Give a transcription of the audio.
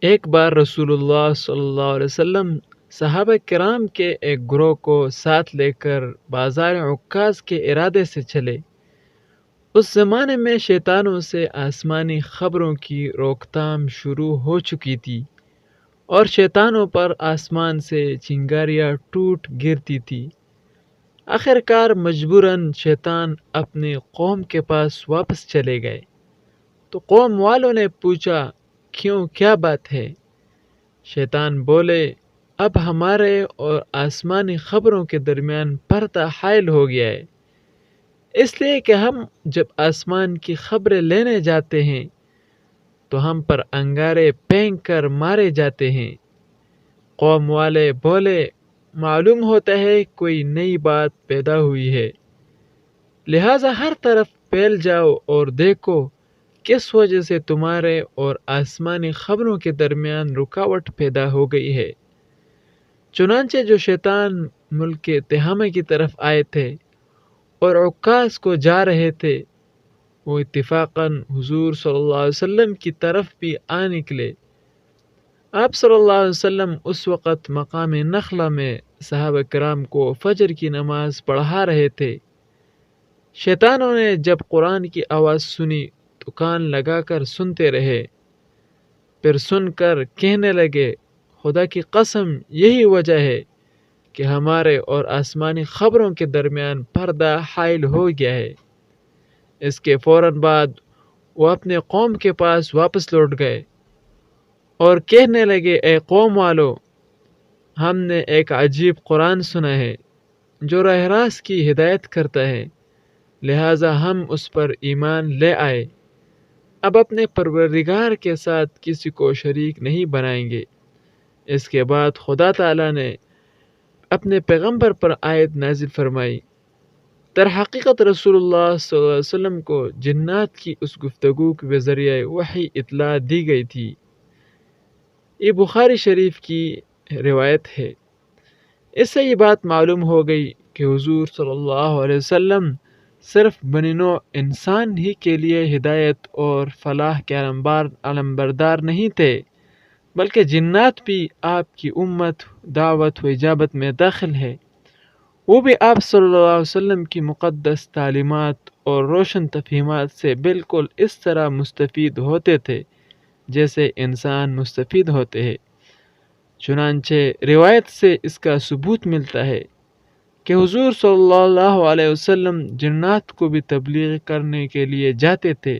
ایک بار رسول اللہ صلی اللہ علیہ وسلم صحابہ کرام کے ایک گروہ کو ساتھ لے کر بازار عکاظ کے ارادے سے چلے۔ اس زمانے میں شیطانوں سے آسمانی خبروں کی روک تھام شروع ہو چکی تھی اور شیطانوں پر آسمان سے چنگاریاں ٹوٹ گرتی تھی۔ آخر کار مجبوراً شیطان اپنی قوم کے پاس واپس چلے گئے تو قوم والوں نے پوچھا، کیوں، کیا بات ہے؟ شیطان بولے، اب ہمارے اور آسمانی خبروں کے درمیان پردہ حائل ہو گیا ہے، اس لیے کہ ہم جب آسمان کی خبریں لینے جاتے ہیں تو ہم پر انگارے پھینک کر مارے جاتے ہیں۔ قوم والے بولے، معلوم ہوتا ہے کوئی نئی بات پیدا ہوئی ہے، لہٰذا ہر طرف پھیل جاؤ اور دیکھو کس وجہ سے تمہارے اور آسمانی خبروں کے درمیان رکاوٹ پیدا ہو گئی ہے۔ چنانچہ جو شیطان ملک تہامہ کی طرف آئے تھے اور عکاظ کو جا رہے تھے، وہ اتفاقاً حضور صلی اللہ علیہ وسلم کی طرف بھی آ نکلے۔ آپ صلی اللہ علیہ وسلم اس وقت مقام نخلہ میں صحابہ کرام کو فجر کی نماز پڑھا رہے تھے۔ شیطانوں نے جب قرآن کی آواز سنی تو کان لگا کر سنتے رہے، پھر سن کر کہنے لگے، خدا کی قسم یہی وجہ ہے کہ ہمارے اور آسمانی خبروں کے درمیان پردہ حائل ہو گیا ہے۔ اس کے فوراً بعد وہ اپنے قوم کے پاس واپس لوٹ گئے اور کہنے لگے، اے قوم والو، ہم نے ایک عجیب قرآن سنا ہے جو راہ راست کی ہدایت کرتا ہے، لہٰذا ہم اس پر ایمان لے آئے، اب اپنے پروردگار کے ساتھ کسی کو شریک نہیں بنائیں گے۔ اس کے بعد خدا تعالیٰ نے اپنے پیغمبر پر آیت نازل فرمائی۔ در حقیقت رسول اللہ صلی اللہ علیہ وسلم کو جنات کی اس گفتگو کے بذریعہ وحی اطلاع دی گئی تھی۔ یہ بخاری شریف کی روایت ہے۔ اس سے یہ بات معلوم ہو گئی کہ حضور صلی اللہ علیہ وسلم صرف بنی نوع انسان ہی کے لیے ہدایت اور فلاح کے علمبردار نہیں تھے، بلکہ جنات بھی آپ کی امت، دعوت و اجابت میں داخل ہے۔ وہ بھی آپ صلی اللہ علیہ وسلم کی مقدس تعلیمات اور روشن تفہیمات سے بالکل اس طرح مستفید ہوتے تھے جیسے انسان مستفید ہوتے ہیں۔ چنانچہ روایت سے اس کا ثبوت ملتا ہے کہ حضور صلی اللہ علیہ وسلم جنات کو بھی تبلیغ کرنے کے لیے جاتے تھے۔